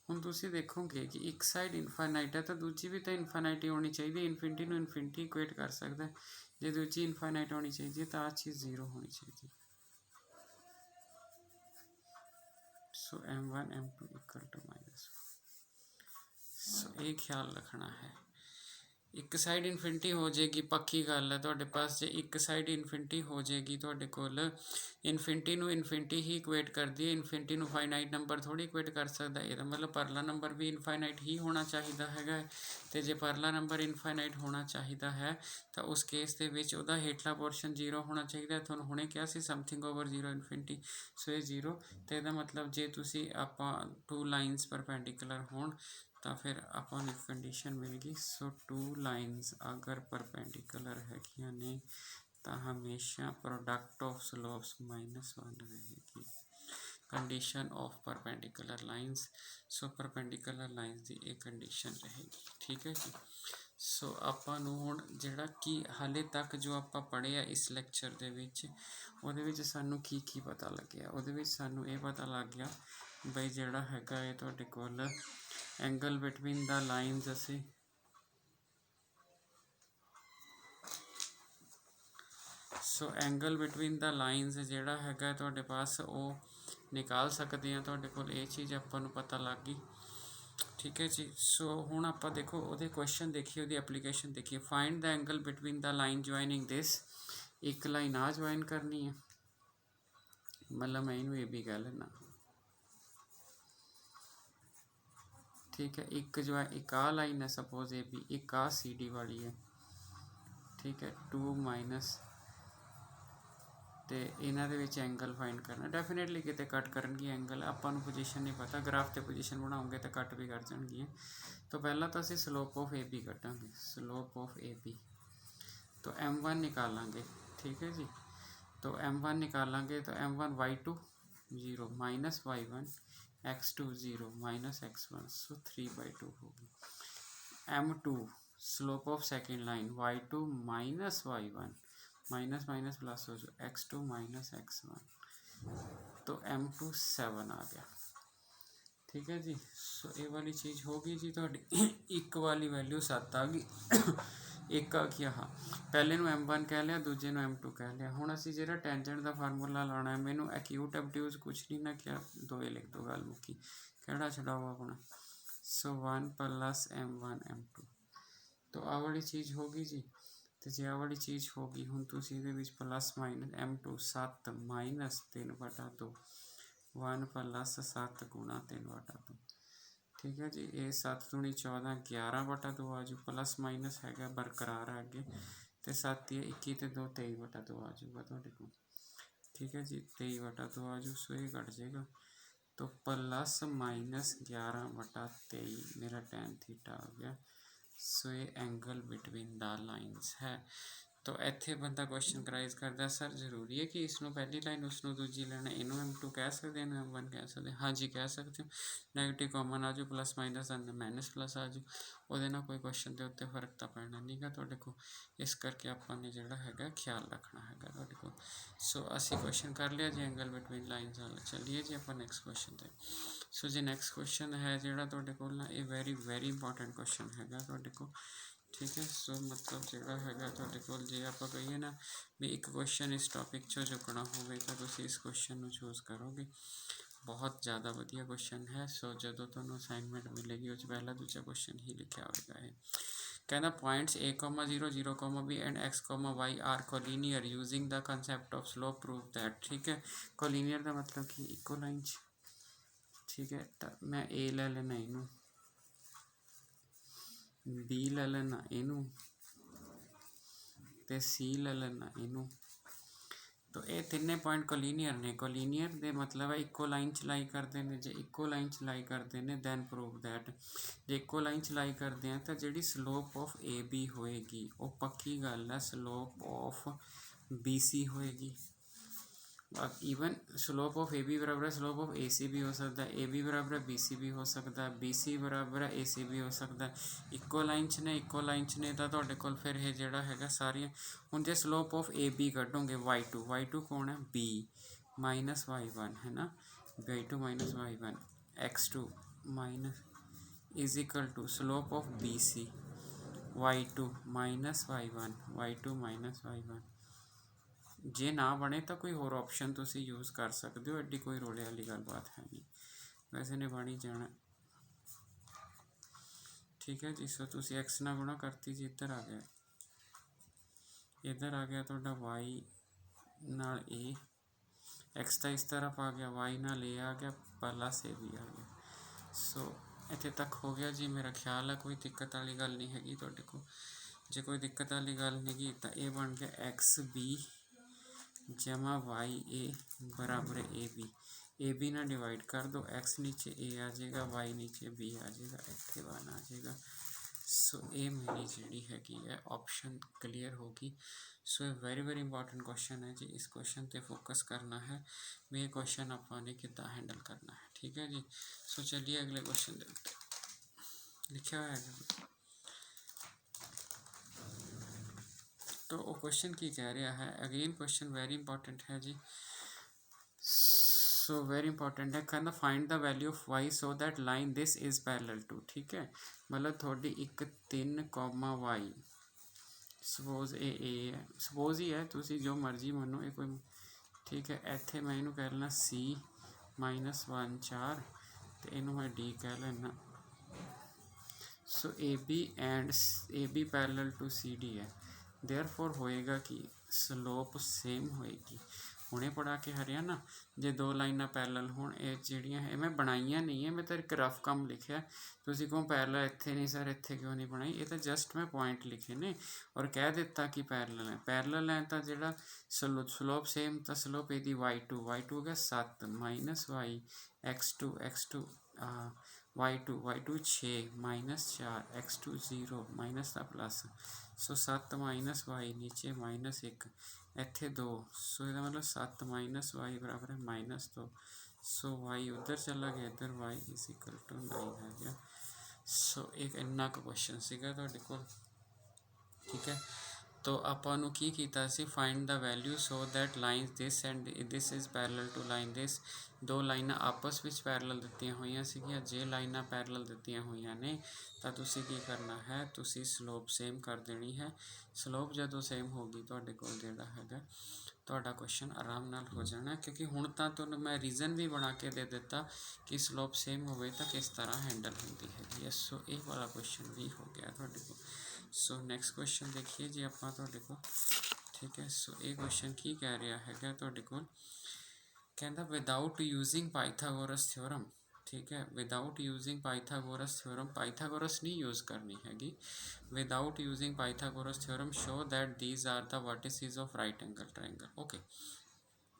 ਹੁਣ ਤੁਸੀਂ ਦੇਖੋਗੇ ਕਿ ਇੱਕ ਸਾਈਡ ਇਨਫਾਈਨਾਈਟ ਹੈ ਤਾਂ ਦੂਜੀ ਵੀ ਤਾਂ ਇਨਫਾਈਨਾਈਟ ਹੀ ਹੋਣੀ ਚਾਹੀਦੀ। ਇਨਫਿਨਿਟੀ ਨੂੰ ਇਨਫਿਨਿਟੀ ਇਕੁਏਟ ਕਰ ਸਕਦਾ। ਜੇ ਦੂਜੀ ਇਨਫਾਈਨਾਈਟ ਹੋਣੀ ਚਾਹੀਦੀ ਹੈ ਤਾਂ ਆਹ ਚੀਜ਼ ਜ਼ੀਰੋ ਹੋਣੀ ਚਾਹੀਦੀ। ਸੋ m1 m2 ਇਕਲ ਟੂ ਮਾਈਨਸ। ਸੋ ਇਹ ਖਿਆਲ ਰੱਖਣਾ ਹੈ। ਇੱਕ ਸਾਈਡ ਇਨਫਿਨਿਟੀ ਹੋ ਜਾਏਗੀ ਪੱਕੀ ਗੱਲ ਹੈ ਤੁਹਾਡੇ ਪਾਸ। ਜੇ ਇੱਕ ਸਾਈਡ ਇਨਫਿਨਿਟੀ ਹੋ ਜਾਏਗੀ ਤੁਹਾਡੇ ਕੋਲ, ਇਨਫਿਨਿਟੀ ਨੂੰ ਇਨਫਿਨਿਟੀ ਹੀ ਇਕੁਏਟ ਕਰਦੀ ਹੈ। ਇਨਫਿਨਿਟੀ ਨੂੰ ਫਾਈਨਾਈਟ ਨੰਬਰ ਥੋੜ੍ਹੀ ਇਕੁਏਟ ਕਰ ਸਕਦਾ। ਇਹਦਾ ਮਤਲਬ ਪਰਲਾ ਨੰਬਰ ਵੀ ਇਨਫਾਈਨਾਈਟ ਹੀ ਹੋਣਾ ਚਾਹੀਦਾ ਹੈਗਾ। ਅਤੇ ਜੇ ਪਰਲਾ ਨੰਬਰ ਇਨਫਾਈਨਾਈਟ ਹੋਣਾ ਚਾਹੀਦਾ ਹੈ ਤਾਂ ਉਸ ਕੇਸ ਦੇ ਵਿੱਚ ਉਹਦਾ ਹੇਠਲਾ ਪੋਰਸ਼ਨ ਜ਼ੀਰੋ ਹੋਣਾ ਚਾਹੀਦਾ। ਤੁਹਾਨੂੰ ਹੁਣੇ ਕਿਹਾ ਸੀ ਸਮਥਿੰਗ ਓਵਰ ਜ਼ੀਰੋ ਇਨਫਿਨਿਟੀ। ਸੋ ਇਹ ਜ਼ੀਰੋ। ਅਤੇ ਇਹਦਾ ਮਤਲਬ ਜੇ ਤੁਸੀਂ ਆਪਾਂ ਟੂ ਲਾਈਨਸ ਪਰਪੈਂਡੀਕੂਲਰ ਹੋਣ ਤਾਂ ਫਿਰ ਆਪਾਂ ਨੂੰ ਇੱਕ ਕੰਡੀਸ਼ਨ ਮਿਲ ਗਈ। ਸੋ ਟੂ ਲਾਈਨਸ ਅਗਰ ਪਰਪੈਂਡੀਕੂਲਰ ਹੈਗੀਆਂ ਨੇ ਤਾਂ ਹਮੇਸ਼ਾ ਪ੍ਰੋਡਕਟ ਆਫ ਸਲੋਪਸ -1 ਰਹੇਗੀ। Condition of perpendicular lines. So perpendicular lines ਦੀ ਇਹ ਕੰਡੀਸ਼ਨ ਰਹੇਗੀ। ਠੀਕ ਹੈ ਜੀ। ਸੋ ਆਪਾਂ ਨੂੰ ਹੁਣ ਜਿਹੜਾ ਕਿ ਹਾਲੇ ਤੱਕ ਜੋ ਆਪਾਂ ਪੜ੍ਹਿਆ ਇਸ ਲੈਕਚਰ ਦੇ ਵਿੱਚ, ਉਹਦੇ ਵਿੱਚ ਸਾਨੂੰ ਕੀ ਕੀ ਪਤਾ ਲੱਗਿਆ। ਉਹਦੇ ਵਿੱਚ ਸਾਨੂੰ ਇਹ ਪਤਾ ਲੱਗ ਗਿਆ ਬਈ ਜਿਹੜਾ ਹੈਗਾ ਇਹ ਤੁਹਾਡੇ ਕੋਲ ਐਂਗਲ ਬਿਟਵੀਨ ਦਾ ਲਾਈਨਸ ਅਸੀਂ ਸੋ ਐਂਗਲ ਬਿਟਵੀਨ ਦਾ ਲਾਈਨਸ ਜਿਹੜਾ ਹੈਗਾ ਤੁਹਾਡੇ ਪਾਸ ਉਹ ਨਿਕਾਲ ਸਕਦੇ ਹਾਂ। ਤੁਹਾਡੇ ਕੋਲ ਇਹ ਚੀਜ਼ ਆਪਾਂ ਨੂੰ ਪਤਾ ਲੱਗ ਗਈ। ਠੀਕ ਹੈ ਜੀ। ਸੋ ਹੁਣ ਆਪਾਂ ਦੇਖੋ ਉਹਦੇ ਕੁਐਸਚਨ ਦੇਖੀਏ, ਉਹਦੀ ਐਪਲੀਕੇਸ਼ਨ ਦੇਖੀਏ। Find the angle between the line joining this. ਇੱਕ ਲਾਈਨ ਆ ਜੁਆਇਨ ਕਰਨੀ ਹੈ, ਮਤਲਬ ਮੈਂ ਇਹਨੂੰ ਇਹ ਵੀ ਕਹਿ ਲੈਣਾ। ਠੀਕ ਹੈ। ਇੱਕ ਆ ਲਾਈਨ ਹੈ ਸਪੋਜ਼ ਇਹ ਵੀ, ਇੱਕ ਆ ਸੀ ਡੀ ਵਾਲੀ ਹੈ। ਠੀਕ ਹੈ। 2 ਮਾਈਨਸ ਅਤੇ ਇਹਨਾਂ ਦੇ ਵਿੱਚ ਐਂਗਲ ਫਾਈਂਡ ਕਰਨਾ। ਡੈਫੀਨੇਟਲੀ ਕਿਤੇ ਕੱਟ ਕਰਨਗੀਆਂ ਐਂਗਲ। ਆਪਾਂ ਨੂੰ ਪੋਜੀਸ਼ਨ ਨਹੀਂ ਪਤਾ, ਗ੍ਰਾਫ 'ਤੇ ਪੋਜੀਸ਼ਨ ਬਣਾਉਂਗੇ ਤਾਂ ਕੱਟ ਵੀ ਕਰ ਜਾਣਗੀਆਂ। ਤਾਂ ਪਹਿਲਾਂ ਤਾਂ ਅਸੀਂ ਸਲੋਪ ਆਫ ਏ ਬੀ ਕੱਢਾਂਗੇ। ਸਲੋਪ ਆਫ ਏ ਬੀ ਤਾਂ m1 ਨਿਕਾਲਾਂਗੇ। ਠੀਕ ਹੈ ਜੀ। ਤਾਂ m1 ਨਿਕਾਲਾਂਗੇ ਤਾਂ m1 y2 0 minus y1 x2 0 minus x1 so 3/2 ਹੋगी। m2 slope of second line y2 minus y1 minus minus plus हो जाए x2 माइनस x1 तो m2 7 आ गया। ठीक है जी। सो ये वाली चीज़ होगी जी। तो एक वाली वैल्यू 7 आ गई। ਇੱਕ ਆ ਗਿਆ ਹਾਂ, ਪਹਿਲੇ ਨੂੰ M1 ਕਹਿ ਲਿਆ, ਦੂਜੇ ਨੂੰ M2 ਕਹਿ ਲਿਆ। ਹੁਣ ਅਸੀਂ ਜਿਹੜਾ ਟੈਂਜੈਂਟ ਦਾ ਫਾਰਮੂਲਾ ਲਾਉਣਾ ਹੈ, ਮੈਨੂੰ ਐਕਿਊਟ ਐਬਟਿਊਜ਼ ਕੁਛ ਨਹੀਂ ਨਾ ਕਿਹਾ, ਦੋਏ ਲਿਖ ਦੋ, ਗੱਲ ਮੁੱਕੀ। ਕਿਹੜਾ ਛਡਾਓ ਆਪਣਾ, ਸੋ 1 + M1 M2। ਤਾਂ ਆਹ ਵਾਲੀ ਚੀਜ਼ ਹੋ ਗਈ ਜੀ। ਤੇ ਜੇ ਆਹ ਵਾਲੀ ਚੀਜ਼ ਹੋ ਗਈ, ਹੁਣ ਤੁਸੀਂ ਇਹਦੇ ਵਿੱਚ ਪਲੱਸ ਮਾਈਨਸ M2 7 - 3/2 1 + 7 × 3/2। ਠੀਕ ਹੈ ਜੀ, ਇਹ 7 ਦੂਣੀ 14 11/2 ਆ ਜੂ, ਪਲੱਸ ਮਾਈਨਸ ਹੈਗਾ ਬਰਕਰਾਰ ਹੈ ਅੱਗੇ, ਤੇ 7 21 ਤੇ 2 23/2 ਆ ਜੂਗਾ ਤੁਹਾਡੇ ਕੋਲ। ਠੀਕ ਹੈ ਜੀ, 23/2 ਆ ਜੂ, ਸੋ ਇਹ ਕੱਟ ਜਾਏਗਾ। तो प्लस माइनस 11/23 मेरा tan थीटा आ गया। सो ये एंगल बिटवीन द लाइन्स है। तो ਇੱਥੇ ਬੰਦਾ ਕੁਐਸਚਨ ਕਰਾਈਜ਼ ਕਰਦਾ, ਸਰ ਜ਼ਰੂਰੀ ਹੈ ਕਿ ਇਸ ਨੂੰ ਪਹਿਲੀ ਲਾਈਨ ਉਸ ਨੂੰ ਦੂਜੀ ਲੈਣਾ, ਇਹਨੂੰ M2 ਕਹਿ ਸਕਦੇ, ਇਹਨੂੰ M1 ਕਹਿ ਸਕਦੇ? ਹਾਂਜੀ ਕਹਿ ਸਕਦੇ ਹੋ। ਨੈਗੇਟਿਵ ਕਾਮਨ ਆ ਜੂ, ਪਲੱਸ ਮਾਈਨਸ ਦਾ ਮਾਈਨਸ ਪਲੱਸ ਆ ਜੂ, ਉਹਦੇ ਨਾਲ ਕੋਈ ਕੁਐਸਚਨ ਦੇ ਉੱਤੇ ਫਰਕ ਤਾਂ ਪੈਣਾ ਨਹੀਂ ਗਾ ਤੁਹਾਡੇ ਕੋਲ। ਇਸ ਕਰਕੇ ਆਪਾਂ ਨੇ ਜਿਹੜਾ ਹੈਗਾ ਖਿਆਲ ਰੱਖਣਾ ਹੈਗਾ ਤੁਹਾਡੇ ਕੋਲ। ਸੋ ਅਸੀਂ ਕੁਐਸਚਨ ਕਰ ਲਿਆ ਜੀ ਐਂਗਲ ਬਿਟਵੀਨ ਲਾਈਨਸ ਵਾਲਾ। ਚੱਲੀਏ ਜੀ ਆਪਾਂ ਨੈਕਸਟ ਕੁਐਸਚਨ 'ਤੇ। ਸੋ ਜੀ ਨੈਕਸਟ ਕੁਐਸਚਨ ਹੈ ਜਿਹੜਾ ਤੁਹਾਡੇ ਕੋਲ ਨਾ, ਇਹ ਵੈਰੀ ਇੰਪੋਰਟੈਂਟ ਕੁਐਸਚਨ ਹੈਗਾ ਤੁਹਾਡੇ ਕੋਲ। ਠੀਕ ਹੈ, ਸੋ ਮਤਲਬ ਜਿਹੜਾ ਹੈਗਾ ਤੁਹਾਡੇ ਕੋਲ, ਜੇ ਆਪਾਂ ਕਹੀਏ ਨਾ ਵੀ ਇੱਕ ਕੁਐਸਚਨ ਇਸ ਟੌਪਿਕ 'ਚੋਂ ਚੁੱਕਣਾ ਹੋਵੇ ਤਾਂ ਤੁਸੀਂ ਇਸ ਕੁਐਸਚਨ ਨੂੰ ਚੂਜ਼ ਕਰੋਗੇ। ਬਹੁਤ ਜ਼ਿਆਦਾ ਵਧੀਆ ਕੁਐਸਚਨ ਹੈ। ਸੋ ਜਦੋਂ ਤੁਹਾਨੂੰ ਅਸਾਈਨਮੈਂਟ ਮਿਲੇਗੀ ਉਹ 'ਚ ਪਹਿਲਾ ਦੂਜਾ ਕੁਐਸਚਨ ਹੀ ਲਿਖਿਆ ਹੋਵੇਗਾ। ਇਹ ਕਹਿੰਦਾ points A, 0, 0, B and X, Y are collinear using the concept of slope prove that. ਠੀਕ ਹੈ, ਕੋਲੀਨੀਅਰ ਦਾ ਮਤਲਬ ਕਿ ਇੱਕੋ ਲਾਈਨ 'ਚ। ਠੀਕ ਹੈ, ਤਾਂ ਮੈਂ A ਲੈ ਲੈਣਾ, ਇਹਨੂੰ B ਲੈ ਲੈਣਾ, ਇਹਨੂੰ ਤੇ C ਲੈ ਲੈਣਾ, ਇਹਨੂੰ। ਤਾਂ ਇਹ ਤਿੰਨੇ ਪੁਆਇੰਟ ਕੋਲੀਨੀਅਰ ਨੇ। ਕੋਲੀਨੀਅਰ ਦੇ ਮਤਲਬ ਹੈ ਇੱਕੋ ਲਾਈਨ 'ਚ ਲਾਈ ਕਰਦੇ ਨੇ। ਜੇ ਇੱਕੋ ਲਾਈਨ 'ਚ ਲਾਈ ਕਰਦੇ ਨੇ ਦੈਨ ਪ੍ਰੂਵ ਦੈਟ। ਜੇ ਇੱਕੋ ਲਾਈਨ 'ਚ ਲਾਈ ਕਰਦੇ ਆ ਤਾਂ ਜਿਹੜੀ ਸਲੋਪ ਆਫ AB ਹੋਏਗੀ ਉਹ ਪੱਕੀ ਗੱਲ ਹੈ ਸਲੋਪ ਆਫ BC ਹੋਏਗੀ। ਈਵਨ ਸਲੋਪ ਆਫ AB ਬਰਾਬਰ ਸਲੋਪ ਆਫ AC ਵੀ ਹੋ ਸਕਦਾ, AB ਬਰਾਬਰ BC ਵੀ ਹੋ ਸਕਦਾ, BC ਬਰਾਬਰ AC ਵੀ ਹੋ ਸਕਦਾ। ਇੱਕੋ ਲਾਈਨ 'ਚ ਨੇ ਤਾਂ ਤੁਹਾਡੇ ਕੋਲ ਫਿਰ ਇਹ ਜਿਹੜਾ ਹੈਗਾ ਸਾਰੀਆਂ। ਹੁਣ ਜੇ ਸਲੋਪ ਆਫ AB ਕੱਢੋਗੇ y2 ਕੌਣ ਹੈ B - y1 ਹੈ ਨਾ, y2 - y1 x2 minus is equal to slope of BC y2 - y1 y1। ਜੇ ਨਾ ਬਣੇ ਤਾਂ ਕੋਈ ਹੋਰ ਆਪਸ਼ਨ ਤੁਸੀਂ ਯੂਜ਼ ਕਰ ਸਕਦੇ ਹੋ, ਐਡੀ ਕੋਈ ਰੋਲੇ ਵਾਲੀ ਗੱਲਬਾਤ ਹੈ ਨਹੀਂ, ਵੈਸੇ ਨੇ ਬਣ ਹੀ ਜਾਣਾ। ਠੀਕ ਹੈ ਜੀ, ਸੋ ਤੁਸੀਂ x ਨਾਲ ਗੁਣਾ ਕਰਤੀ ਜੀ, ਇੱਧਰ ਆ ਗਿਆ ਤੁਹਾਡਾ y ਨਾਲ a, x ਤਾਂ ਇਸ ਤਰਫ ਆ ਗਿਆ, y ਨਾਲ a ਆ ਗਿਆ, ਪਲੱਸ a ਵੀ ਆ ਗਿਆ। ਸੋ ਇੱਥੇ ਤੱਕ ਹੋ ਗਿਆ ਜੀ, ਮੇਰਾ ਖਿਆਲ ਹੈ ਕੋਈ ਦਿੱਕਤ ਵਾਲੀ ਗੱਲ ਨਹੀਂ ਹੈਗੀ ਤੁਹਾਡੇ ਕੋਲ। ਜੇ ਕੋਈ ਦਿੱਕਤ ਵਾਲੀ ਗੱਲ ਨਹੀਂ ਗੀ ਤਾਂ ਇਹ ਬਣ ਗਿਆ XB ਜਮਾ YA ਬਰਾਬਰ AB। AB ਨਾਲ ਡਿਵਾਈਡ ਕਰ ਦਿਓ, x ਨੀਚੇ A ਆ ਜਾਏਗਾ, y ਨੀਚੇ B ਆ ਜਾਏਗਾ, ਇੱਥੇ 1 ਆ ਜਾਏਗਾ। ਸੋ ਇਹ ਮੇਰੀ ਜਿਹੜੀ ਹੈਗੀ ਹੈ ਆਪਸ਼ਨ ਕਲੀਅਰ ਹੋਗੀ। ਸੋ ਇਹ ਵੈਰੀ ਇੰਪੋਰਟੈਂਟ ਕੁਐਸਚਨ ਹੈ ਜੀ, ਇਸ ਕੁਐਸਚਨ 'ਤੇ ਫੋਕਸ ਕਰਨਾ ਹੈ ਵੀ ਇਹ ਕੁਐਸਚਨ ਆਪਾਂ ਨੇ ਕਿੱਦਾਂ ਹੈਂਡਲ ਕਰਨਾ ਹੈ। ਠੀਕ ਹੈ ਜੀ, ਸੋ ਚੱਲੀਏ ਅਗਲੇ ਕੁਐਸਚਨ ਦੇ ਉੱਤੇ। ਲਿਖਿਆ ਹੋਇਆ ਹੈ तो वो क्वेश्चन की कह रहा है, अगेन क्वेश्चन वेरी इंपॉर्टेंट है जी। सो वेरी इंपॉर्टेंट है, कहना find the value of y so that line this is parallel to. ठीक है, मतलब थोड़ी एक 3, y सपोज ए है, सपोज ही है, तुसी जो मर्जी मनो ये कोई। ठीक है, इत्थे मैं इनू कह लेना C - 1 4 तो इनू मैं D कह लेना। सो AB पैरेलल टू CD है, देयरफॉर होएगा कि ਸਲੋਪ ਸੇਮ ਹੋਏਗੀ। ਹੁਣੇ ਪੜ੍ਹਾ ਕੇ ਹਰਿਆ ਨਾ, ਜੇ ਦੋ ਲਾਈਨਾਂ ਪੈਰਲਲ ਹੋਣ, ਇਹ ਜਿਹੜੀਆਂ ਇਹ ਮੈਂ ਬਣਾਈਆਂ ਨਹੀਂ ਹੈ, ਮੈਂ ਤਾਂ ਇੱਕ ਰਫ ਕੰਮ ਲਿਖਿਆ। ਤੁਸੀਂ ਕਹੋ ਪੈਰਲਲ ਇੱਥੇ ਨਹੀਂ ਸਰ, ਇੱਥੇ ਕਿਉਂ ਨਹੀਂ ਬਣਾਈ, ਇਹ ਤਾਂ ਜਸਟ ਮੈਂ ਪੁਆਇੰਟ ਲਿਖੇ ਨੇ ਔਰ ਕਹਿ ਦਿੱਤਾ ਕਿ ਪੈਰਲਲ ਹੈ ਤਾਂ ਜਿਹੜਾ ਸਲੋਪ ਸੇਮ, ਤਾਂ ਸਲੋਪ ਇਹਦੀ y2 ਹੋ ਗਿਆ 7 - y x2 y2 6 - 4 x2 0 minus ਦਾ ਪਲੱਸ। ਸੋ 7 - y ਨੀਚੇ -1 ਇੱਥੇ 2। ਸੋ ਇਹਦਾ ਮਤਲਬ 7 - y ਬਰਾਬਰ ਹੈ -2। ਸੋ y ਉੱਧਰ ਚਲਾ ਗਿਆ, ਇੱਧਰ y ਇਜ਼ ਇਕਲ ਟੂ 9 ਆ ਗਿਆ। ਸੋ ਇੱਕ ਇੰਨਾ ਕੁ ਕੁਐਸਚਨ ਸੀਗਾ ਤੁਹਾਡੇ ਕੋਲ। ਠੀਕ ਹੈ, तो ਆਪਾਂ ਨੂੰ ਕੀ ਕੀਤਾ ਸੀ, find the value so that line this and this is parallel to line this. ਦੋ ਲਾਈਨਾਂ ਆਪਸ ਵਿੱਚ ਪੈਰਲਲ ਦਿੱਤੀਆਂ ਹੋਈਆਂ ਸੀਗੀਆਂ। ਜੇ ਲਾਈਨਾਂ ਪੈਰਲਲ ਦਿੱਤੀਆਂ ਹੋਈਆਂ ਨੇ ਤਾਂ ਤੁਸੀਂ ਕੀ ਕਰਨਾ ਹੈ, ਤੁਸੀਂ ਸਲੋਪ ਸੇਮ ਕਰ ਦੇਣੀ ਹੈ। ਸਲੋਪ ਜਦੋਂ ਸੇਮ ਹੋ ਗਈ ਤੁਹਾਡੇ ਕੋਲ ਜਿਹੜਾ ਹੈਗਾ ਤੁਹਾਡਾ ਕੁਐਸਚਨ ਆਰਾਮ ਨਾਲ ਹੋ ਜਾਣਾ, ਕਿਉਂਕਿ ਹੁਣ ਤਾਂ ਤੁਹਾਨੂੰ ਮੈਂ ਰੀਜ਼ਨ ਵੀ ਬਣਾ ਕੇ ਦੇ ਦਿੱਤਾ ਕਿ ਸਲੋਪ ਸੇਮ ਹੋਵੇ ਤਾਂ ਕਿਸ ਤਰ੍ਹਾਂ ਹੈਂਡਲ ਹੁੰਦੀ ਹੈਗੀ ਹੈ। ਸੋ ਇਹ ਵਾਲਾ ਕੁਐਸਚਨ ਵੀ ਹੋ ਗਿਆ ਤੁਹਾਡੇ ਕੋਲ। ਸੋ ਨੈਕਸਟ ਕੁਐਸਚਨ ਦੇਖੀਏ ਜੀ ਆਪਾਂ ਤੁਹਾਡੇ ਕੋਲ, ਠੀਕ ਹੈ। ਸੋ ਇਹ ਕੁਐਸਚਨ ਕੀ ਕਹਿ ਰਿਹਾ ਹੈਗਾ ਤੁਹਾਡੇ ਕੋਲ, ਕਹਿੰਦਾ ਵਿਦਾਊਟ ਯੂਜ਼ਿੰਗ ਪਾਈਥਾਗੋਰਸ ਥਿਓਰਮ, ਠੀਕ ਹੈ। Without using Pythagoras theorem, Pythagoras ਨਹੀਂ ਯੂਜ਼ ਕਰਨੀ ਹੈਗੀ। Without using Pythagoras theorem show that these are the vertices of right angle triangle. Okay,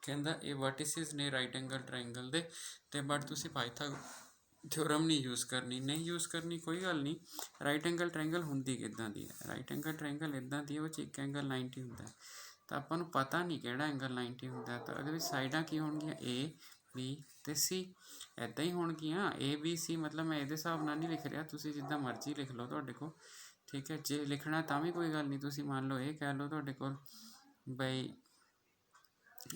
ਕਹਿੰਦਾ ਇਹ ਵਰਟਿਸਿਸ ਨੇ ਰਾਈਟ ਐਂਗਲ ਟ੍ਰਾਇੰਗਲ ਦੇ, ਤੇ ਬਟ ਤੁਸੀਂ ਥਿਓਰਮ ਨਹੀਂ ਯੂਜ਼ ਕਰਨੀ। ਨਹੀਂ ਯੂਜ਼ ਕਰਨੀ ਕੋਈ ਗੱਲ ਨਹੀਂ। ਰਾਈਟ ਐਂਗਲ ਟ੍ਰਾਇੰਗਲ ਹੁੰਦੀ ਕਿੱਦਾਂ ਦੀ ਹੈ, ਰਾਈਟ ਐਂਗਲ ਟ੍ਰਾਇੰਗਲ ਇੱਦਾਂ ਦੀ ਹੈ, ਉਹ 'ਚ ਇੱਕ ਐਂਗਲ 90 ਹੁੰਦਾ ਤਾਂ ਆਪਾਂ ਨੂੰ ਪਤਾ ਨਹੀਂ ਕਿਹੜਾ ਐਂਗਲ 90 ਹੁੰਦਾ, ਤਾਂ ਇਹਦੇ ਵਿੱਚ ਸਾਈਡਾਂ ਕੀ ਹੋਣਗੀਆਂ, A B ਅਤੇ C। ਇੱਦਾਂ ਹੀ ਹੋਣਗੀਆਂ A B C, ਮਤਲਬ ਮੈਂ ਇਹਦੇ ਹਿਸਾਬ ਨਾਲ ਨਹੀਂ ਲਿਖ ਰਿਹਾ, ਤੁਸੀਂ ਜਿੱਦਾਂ ਮਰਜ਼ੀ ਲਿਖ ਲਓ ਤੁਹਾਡੇ ਕੋਲ, ਠੀਕ ਹੈ। ਜੇ ਲਿਖਣਾ ਤਾਂ ਵੀ ਕੋਈ ਗੱਲ ਨਹੀਂ, ਤੁਸੀਂ ਮੰਨ ਲਓ ਇਹ ਕਹਿ ਲਓ ਤੁਹਾਡੇ ਕੋਲ ਬਈ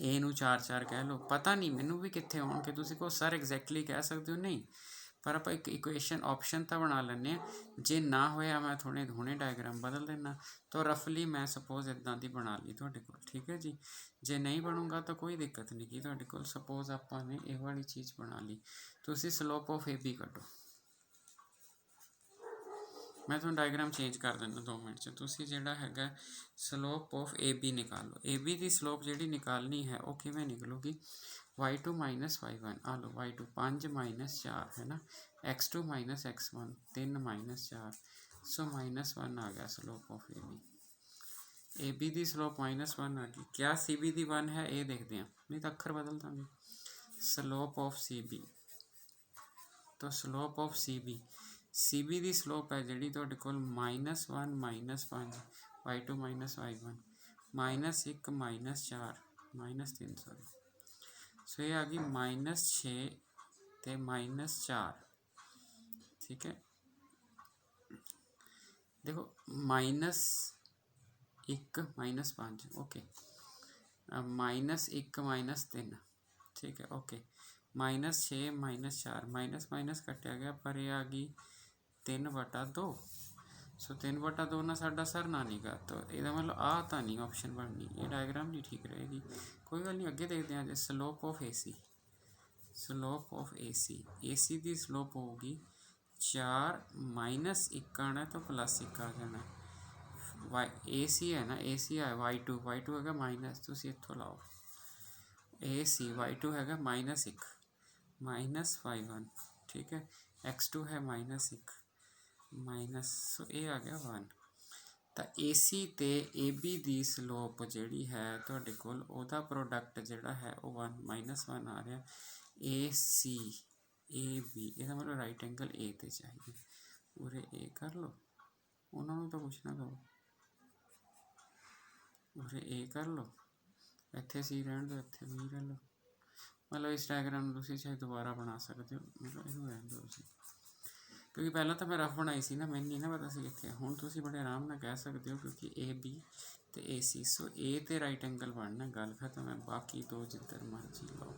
A ਨੂੰ 4 ਕਹਿ ਲਓ, ਪਤਾ ਨਹੀਂ ਮੈਨੂੰ ਵੀ ਕਿੱਥੇ ਆਉਣਗੇ, ਤੁਸੀਂ ਕਹੋ ਸਰ ਐਗਜ਼ੈਕਟਲੀ ਕਹਿ ਸਕਦੇ ਹੋ, ਨਹੀਂ, ਪਰ ਆਪਾਂ ਇੱਕ ਇਕੁਏਸ਼ਨ ਆਪਸ਼ਨ ਤਾਂ ਬਣਾ ਲੈਂਦੇ ਹਾਂ। ਜੇ ਨਾ ਹੋਇਆ ਮੈਂ ਹੁਣੇ ਡਾਇਗਰਾਮ ਬਦਲ ਦੇਣਾ, ਤਾਂ ਰਫਲੀ ਮੈਂ ਸਪੋਜ਼ ਇੱਦਾਂ ਦੀ ਬਣਾ ਲਈ ਤੁਹਾਡੇ ਕੋਲ, ਠੀਕ ਹੈ ਜੀ। ਜੇ ਨਹੀਂ ਬਣੂਗਾ ਤਾਂ ਕੋਈ ਦਿੱਕਤ ਨਹੀਂ ਗੀ ਤੁਹਾਡੇ ਕੋਲ। ਸਪੋਜ਼ ਆਪਾਂ ਨੇ ਇਹ ਵਾਲੀ ਚੀਜ਼ ਬਣਾ ਲਈ, ਤੁਸੀਂ ਸਲੋਪ ਆਫ AB ਕੱਢੋ। ਮੈਂ ਤੁਹਾਨੂੰ ਡਾਇਗਰਾਮ ਚੇਂਜ ਕਰ ਦਿੰਦਾ 2 ਮਿੰਟ 'ਚ। ਤੁਸੀਂ ਜਿਹੜਾ ਹੈਗਾ slope of AB ਨਿਕਾਲੋ। AB the slope ਜਿਹੜੀ ਨਿਕਾਲਣੀ ਹੈ ਉਹ ਕਿਵੇਂ ਨਿਕਲੂਗੀ, y2 - y1, ਆ ਲਓ y2 5 - 4 ਹੈ ਨਾ, x2 - x1 3 - 4, ਸੋ -1 ਆ ਗਿਆ slope of AB। AB the slope -1 ਆ ਗਈ। ਕਿਆ CB ਦੀ 1 ਹੈ, ਇਹ ਦੇਖਦੇ ਹਾਂ, ਨਹੀਂ ਤਾਂ ਅੱਖਰ ਬਦਲ ਦਾਂਗੇ। ਸਲੋਪ ਆਫ CB, ਤਾਂ slope of CB the slope ਹੈ ਜਿਹੜੀ ਤੁਹਾਡੇ ਕੋਲ -1 - 5 y2 - y1 -1 -4 -3 ਸੌਰੀ, ਸੋ ਇਹ ਆ ਗਈ -6 ਤੇ -4, ਠੀਕ ਹੈ। ਦੇਖੋ -1 -5, ਓਕੇ, -1 - 3, ਠੀਕ ਹੈ, ਓਕੇ, -6 - 4 ਮਾਈਨਸ ਕੱਟਿਆ ਗਿਆ, ਪਰ ਇਹ ਆ ਗਈ 3/2। ਸੋ 3/2 ਨਾਲ ਸਾਡਾ ਸਰਨਾ ਨਹੀਂ ਗਾ, ਤਾਂ ਇਹਦਾ ਮਤਲਬ ਆਹ ਤਾਂ ਨਹੀਂ ਆਪਸ਼ਨ ਬਣਨੀ, ਇਹ ਡਾਇਗਰਾਮ ਨਹੀਂ ਠੀਕ ਰਹੇਗੀ। ਕੋਈ ਗੱਲ ਨਹੀਂ, ਅੱਗੇ ਦੇਖਦੇ ਹਾਂ ਜੇ slope of AC। Slope of AC the slope ਹੋਊਗੀ 4 -1 ਆਉਣਾ ਤਾਂ +1 ਆ ਜਾਣਾ। AC ਹੈ ਨਾ, AC ਹੈ y2 ਹੈਗਾ ਮਾਈਨਸ, ਤੁਸੀਂ ਇੱਥੋਂ ਲਾਓ AC, y2 ਹੈਗਾ -1 -y1, ਠੀਕ ਹੈ, x2 ਹੈ -1 ਸੋ ਇਹ ਆ ਗਿਆ 1। ਤਾਂ AC ਤੇ AB ਦੀ ਸਲੋਪ ਜਿਹੜੀ ਹੈ ਤੁਹਾਡੇ ਕੋਲ, ਉਹਦਾ ਪ੍ਰੋਡਕਟ ਜਿਹੜਾ ਹੈ ਉਹ 1 -1 ਆ ਰਿਹਾ। AC AB, ਇਹਦਾ ਮਤਲਬ ਰਾਈਟ ਐਂਗਲ A ਤੇ ਚਾਹੀਦਾ। ਉਰੇ A ਕਰ ਲਓ, ਉਹਨਾਂ ਨੂੰ ਤਾਂ ਕੁਛ ਨਾ ਕਹੋ, ਉਰੇ A ਕਰ ਲਓ, ਇੱਥੇ C ਰਹਿਣ ਦਿਓ, ਇੱਥੇ B ਰਹਿ ਲਓ। ਮਤਲਬ ਇਸ ਡਾਇਗਰਾਮ ਨੂੰ ਤੁਸੀਂ ਚਾਹੇ ਦੁਬਾਰਾ ਬਣਾ ਸਕਦੇ ਹੋ, ਮਤਲਬ ਇਹਨੂੰ ਰਹਿਣ ਦਿਓ ਤੁਸੀਂ, ਕਿਉਂਕਿ ਪਹਿਲਾਂ ਤਾਂ ਮੈਂ ਰਫ ਬਣਾਈ ਸੀ ਨਾ, ਮੈਨੂੰ ਨਹੀਂ ਨਾ ਪਤਾ ਸੀ ਕਿੱਥੇ। ਹੁਣ ਤੁਸੀਂ ਬੜੇ ਆਰਾਮ ਨਾਲ ਕਹਿ ਸਕਦੇ ਹੋ, ਕਿਉਂਕਿ AB ਤੇ AC, ਸੋ A ਤੇ ਰਾਈਟ ਐਂਗਲ ਬਣਨਾ, ਗੱਲ ਖਤਮ ਹੈ। ਬਾਕੀ 2 ਜਿੱਧਰ ਮਰਜ਼ੀ ਲਾਓ।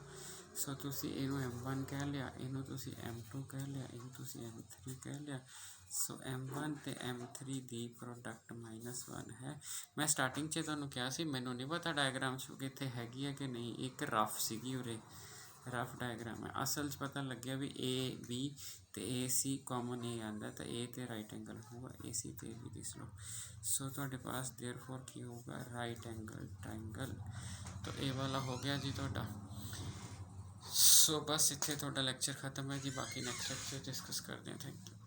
ਸੋ ਤੁਸੀਂ ਇਹਨੂੰ M1 ਕਹਿ ਲਿਆ, ਇਹਨੂੰ ਤੁਸੀਂ M2 ਕਹਿ ਲਿਆ, ਇਹਨੂੰ ਤੁਸੀਂ M3 ਕਹਿ ਲਿਆ। ਸੋ M1 ਤੇ M3 ਦੀ ਪ੍ਰੋਡਕਟ -1 ਹੈ। ਮੈਂ ਸਟਾਰਟਿੰਗ 'ਚ ਤੁਹਾਨੂੰ ਕਿਹਾ ਸੀ ਮੈਨੂੰ ਨਹੀਂ ਪਤਾ ਡਾਇਗਰਾਮ 'ਚ ਕਿੱਥੇ ਹੈਗੀ ਹੈ ਕਿ ਨਹੀਂ, ਇੱਕ ਰਫ ਸੀਗੀ ਉਰੇ, ਰਫ ਡਾਇਗਰਾਮ ਹੈ। ਅਸਲ 'ਚ ਪਤਾ ਲੱਗਿਆ ਵੀ AB ਤੇ AC ਕਾਮਨ A ਆਉਂਦਾ, ਤਾਂ A ਤੇ ਰਾਈਟ ਐਂਗਲ ਹੋਊਗਾ, AC ਤੇ AB ਦੀ ਸਲੋਪ। ਸੋ ਤੁਹਾਡੇ ਪਾਸ ਦੇਅਰਫੋਰ ਕੀ ਹੋਊਗਾ, ਰਾਈਟ ਐਂਗਲ ਟ੍ਰਾਇੰਗਲ। ਤਾਂ ਇਹ ਵਾਲਾ ਹੋ ਗਿਆ ਜੀ ਤੁਹਾਡਾ। ਸੋ ਬਸ ਇੱਥੇ ਤੁਹਾਡਾ ਲੈਕਚਰ ਖਤਮ ਹੈ ਜੀ, ਬਾਕੀ ਨੈਕਸਟ ਲੈਕਚਰ ਡਿਸਕਸ ਕਰਦੇ ਹਾਂ। Thank you.